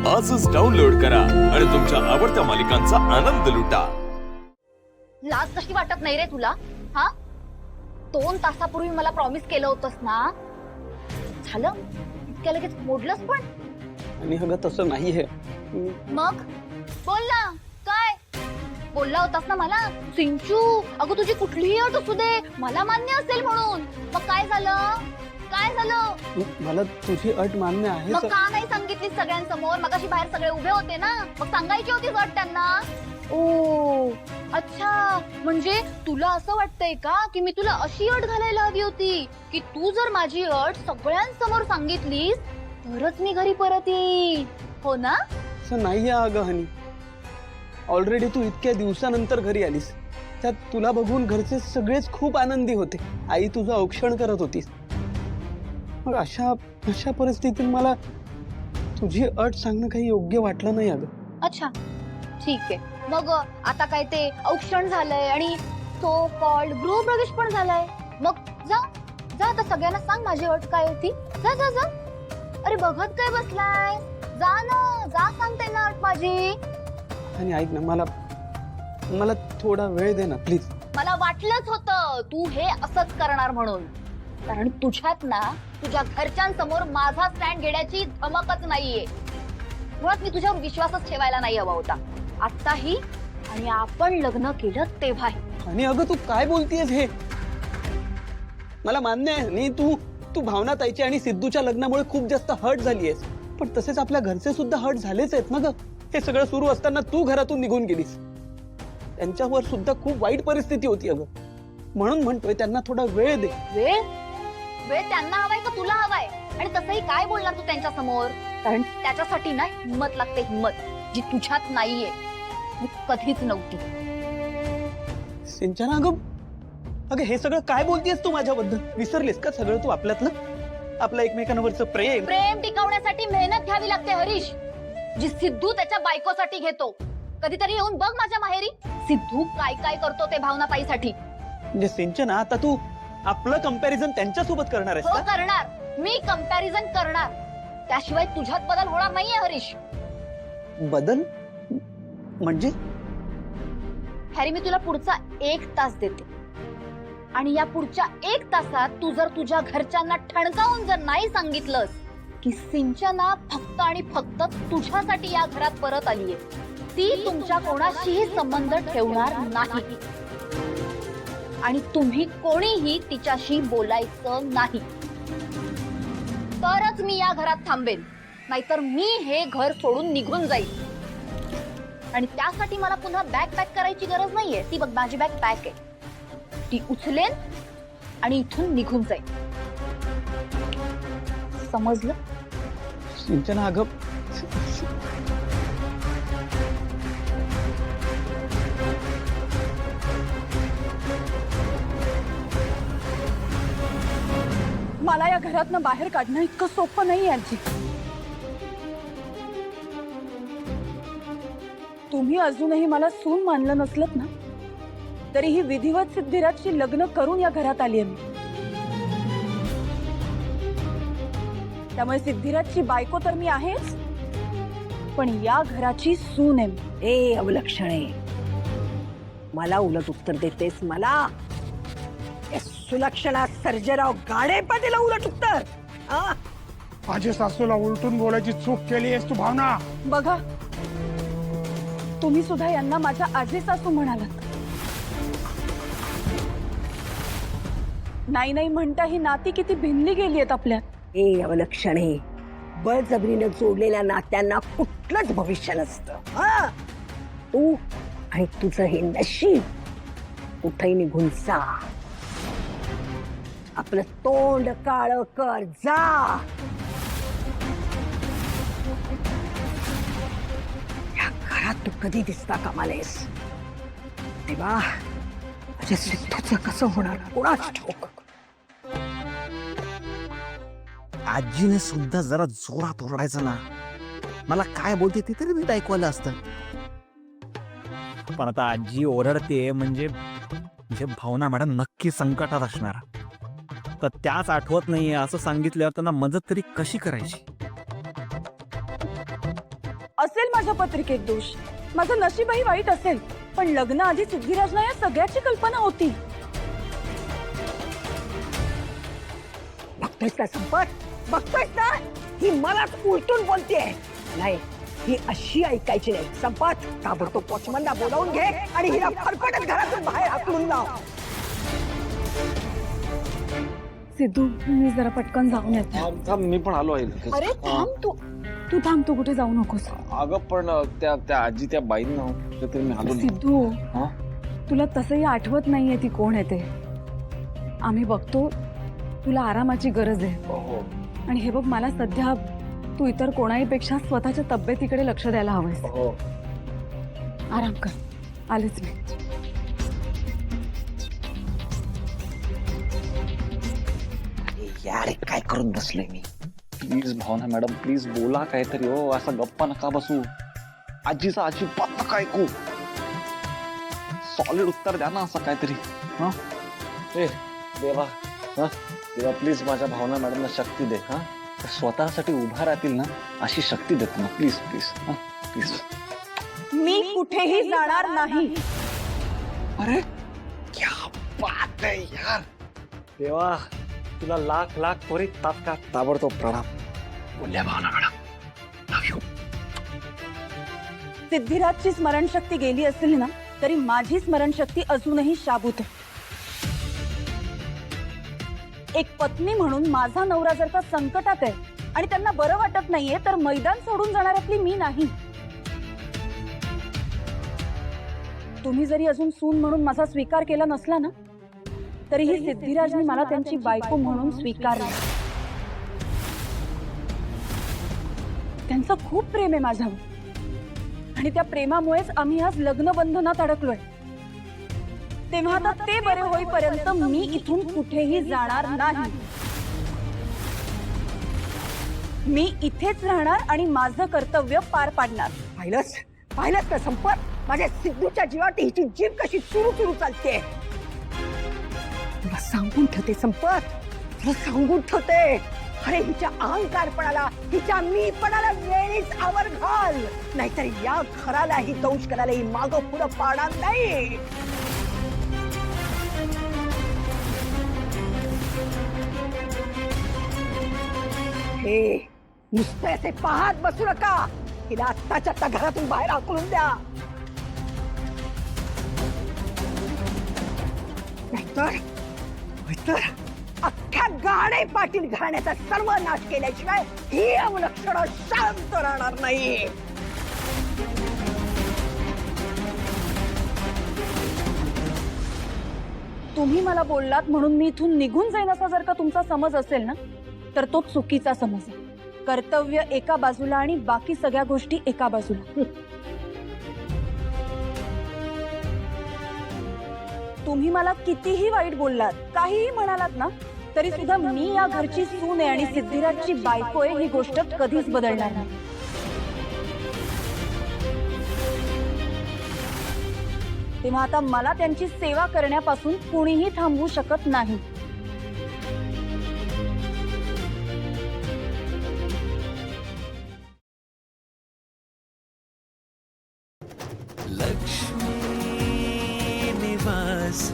आजच डाउनलोड करा आणि तुमच्या आवडत्या मालिकांचा आनंद लुटा। लाज कशी वाटत नाही रे तुला? हा 2 तासापूर्वी मला प्रॉमिस केलं होतंस ना, झालं इतक्या लगेच मोडलंस पण? आणि अगं तसं नाहीये। मग बोल ना, काय बोलला होतास ना मला? सिंचू अगं तुझी कुठलीही अट असू दे मला मान्य असेल म्हणून, मग काय झालं? काय झालं? मला तुझी अट मान्य आहे। मग का नाही सांगितली सगळ्यांसमोर? मगाशी बाहेर सगळे उभे होते ना, मग सांगायची होती अट त्यांना। ओ अच्छा, म्हणजे तुला असं वाटतंय का की मी तुला अशी अट घालायला हवी होती की तू जर माझी अट सगळ्यांसमोर सांगितलीस तरच मी घरी परत येईन, हो ना? असं नाहीये अगं हनी, ऑलरेडी तू इतक्या दिवसानंतर घरी आलीस, त्यात तुला बघून घरचे सगळेच खूप आनंदी होते। आई तुझं औक्षण करत होतीस, मग अशा परिस्थितीत मला तुझी अट सांगणं काही योग्य वाटलं नाही अगं। अच्छा ठीक आहे, मग आता काय ते औक्षण झालंय आणि सो कॉल्ड गृहप्रवेश पण झालाय, मग जा जा आता सगळ्यांना सांग माझी अट काय होती। जा जा जा, अरे बघत काय बसलाय, जा ना जा, सांग त्यांना अट माझी। आणि ऐक ना, मला थोडा वेळ दे ना प्लीज। मला वाटलंच होतं तू हे असंच करणार म्हणून, कारण तुझ्यात ना तुझ्या घरच्यांसमोर माझा स्टँड घेण्याची धमकच नाहीये। मुळात मी तुझ्यावर विश्वासच ठेवायला नाही हवा होता, आत्ताही आणि आपण लग्न केलं तेव्हाही। आणि अगं तू काय बोलतेयस हे? मला मान्य आहे आणि तू भावना ताईची आणि सिद्धूच्या लग्नामुळे खूप जास्त हर्ट झालीयस, पण तसेच आपल्या घरचे सुद्धा हर्ट झालेच आहेत ना ग। हे सगळं सुरू असताना तू घरातून निघून गेलीस, त्यांच्यावर सुद्धा खूप वाईट परिस्थिती होती अगं, म्हणून म्हणतोय त्यांना थोडा वेळ दे। वेळ वेळ त्यांना हवाय का तुला हवाय? आणि तसंही काय बोलणार तू त्यांच्या समोर? कारण त्याच्यासाठी ना हिम्मत लागते, हिम्मत जी तुझ्यात नाहीये, कधीच नव्हती। सिंचना अगं हे सगळं काय बोलतेस तू माझ्याबद्दल? विसरलीस का सगळं तू आपल्यातलं, आपलं एकमेकांवरचं प्रेम? प्रेम टिकवण्यासाठी मेहनत घ्यावी लागते हरीश, जी सिद्धू त्याच्या बायकोसाठी घेतो। कधीतरी येऊन बघ माझ्या माहेरी, सिद्धू काय काय करतो ते भावना ताईसाठी। म्हणजे सिंचना आता तू आपलं कंपॅरिझन त्यांच्यासोबत करणार आहेस हो का? करणार, मी कंपॅरिझन करणार, त्याशिवाय तुझ्यात बदल होणार नाहीये हरीश। बदल म्हणजे? हॅरी मी तुला पुढचा 1 तास देते, आणि या पुढच्या 1 तासात तू जर तुझ्या घरच्यांना ठणकावून जर नाही सांगितलंस की सिंचना फक्त आणि फक्त तुझ्यासाठी या घरात परत आलीये, ती तुमच्या कोणाशीही संबंध ठेवणार नाही आणि तुम्ही कोणीही तिच्याशी बोलायचं नाही, तरच मी या घरात थांबेन, नाहीतर मी हे घर सोडून निघून जाईल। आणि त्यासाठी मला पुन्हा बॅग पॅक करायची गरज नाहीये, ती बघ माझी बॅग पॅक आहे, ती उचलेन आणि इथून निघून जाईल, समजलं? सिंचना अगं मला या घरातनं बाहेर काढणं इतकं सोपं नाही आजी। तुम्ही अजूनही मला सून मानलं नसलत ना, तरीही विधिवत सिद्धिराजशी लग्न करून या घरात आली आहे मी, त्यामुळे सिद्धिराजची बायको तर मी आहेच, पण या घराची सून आहे मी। ए अवलक्षणे, मला उलट उत्तर देतेस? मला सुलक्षणा सर्जेराव गाडे पाटील उलट उत्तर? माझ्या सासूला उलटून बोलायची चूक केली आहेस तू भावना। बघा, तुम्ही सुद्धा यांना माझ्या आजी सासू म्हणालात, नाही नाही म्हणता ही नाती किती भिनली गेली आहेत आपल्यात। ए अवलक्षणे, बळजबरीनं जोडलेल्या नात्यांना कुठलंच भविष्य नसतं। तू आणि तुझं हे नशीब कुठेही निघून जा, आपलं तोंड काळ कर, जा। या घरात तू कधी दिसता कामा नयेस, तेव्हा माझ्या सिद्धूचं कसं होणार कोणाच ठाऊक। आजीने सुद्धा जरा जोरात ओरडायचं ना, मला काय बोलते ते तरी नीट ऐकवलं असतं, पण आता आजी ओरडते म्हणजे भावना मॅडम नक्की संकटात असणार, तर त्याच आठवत नाहीये असं सांगितल्यावर त्यांना मदत तरी कशी करायची? असेल माझ्या पत्रिकेत दोष, माझं नशीबही वाईट असेल, पण लग्न आधी सिद्धिराजला या सगळ्याची कल्पना होती. बघतोयस का संपत, बघतोयस ना, ही मलाच उलटून बोलतेय. नाही, ही अशी ऐकायची नाही. संपत, ताबडतोब पोचमनला बोलावून घे आणि हिला फरफटत घरातून बाहेर हाकलून लाव. सिद्धू, मी जरा पटकन जाऊन येते. मी पण आलो आहे. अरे थांब तू थांब, तू कुठे जाऊ नकोस. अगं पण त्या आजी त्या बाईंना तरी मी आलो नाही. सिद्धू, हा? तुला तसंही आठवत नाहीये ती कोण आहे ते. आम्ही बघतो तुला आरामाची गरज आहे. हो. आणि हे बघ, मला सध्या तू इतर कोणाहीपेक्षा स्वतःच्या तब्येतीकडे लक्ष द्यायला हवंय. हो. आराम कर, आलेच मी. यार काय करून बसलोय मी. प्लीज भावना मॅडम, प्लीज बोला काहीतरी. हो, असा गप्पा नका बसू. आजीचा अजिबात नका ऐकू. सॉलिड उत्तर द्या ना असं काहीतरी. हा ए देवा, हा देवा प्लीज माझ्या भावना मॅडमला शक्ती दे. हा स्वतःसाठी उभा राहतील ना अशी शक्ती देतो ना. प्लीज प्लीज, हा प्लीज. मी कुठेही जाणार नाही. अरे क्या बात आहे यार. देवा तुला लाख लाख त्वरित तात्काळ ताबडतोब प्रणाम. बोलल्या भावना मॅडम, लव्ह यू. सिद्धिराजची स्मरणशक्ती गेली असेल ना, तरी माझी स्मरणशक्ती अजूनही शाबूत आहे. एक पत्नी म्हणून माझा नवरा जर का संकटात आहे आणि त्यांना बरं वाटत नाहीये, तर मैदान सोडून जाणाऱ्यातली मी नाही. तुम्ही जरी अजून सून म्हणून माझा स्वीकार केला नसला ना, तरीही सिद्धिराजने मला त्यांची बायको म्हणून स्वीकारलं. त्यांचं खूप प्रेम आहे माझ्यावर आणि त्या प्रेमामुळेच आम्ही आज लग्न बंधनात अडकलोय. तेव्हा आता ते बरे होईपर्यंत मी इथून कुठेही जाणार नाही. मी इथेच राहणार आणि माझं कर्तव्य पार पाडणार. पाहिलंच का संपत, माझ्या सिद्धूच्या जीवात हिची जीभ कशी चुरू चालते. तुला सांगून ठेवते संपत, तुला सांगून ठेवते. अरे हिच्या अहंकारपणाला, हिच्या मीपणाला वेळीच आवर घाल, नाहीतर या घरालाही दंश करायलाही मागं पुढं पाडणार नाही. हे नुसते असे पाहत बसू नका. हिला आत्ताच्या आत्ता घरातून बाहेर हाकलून द्या, नाहीतर अख्ख्या गाडे पाटील घराण्याचा सर्व नाश केल्याशिवाय ही अवलक्षण शांत राहणार नाही. तुम्ही मला बोललात म्हणून मी इथून निघून जाईन असा जर का तुमचा समज असेल ना, तर तो चुकीचा समज आहे. कर्तव्य एका बाजूला आणि बाकी सगळ्या गोष्टी एका बाजूला. तुम्ही मला कितीही वाईट बोललात, काहीही म्हणालात ना, तरी सुद्धा मी या घरची सून आहे आणि सिद्धिराजची बायको आहे ही गोष्ट कधीच बदलणार नाही. तेव्हा आता मला त्यांची सेवा करण्यापासून कुणीही थांबवू शकत नाही. लक्ष्मी निवास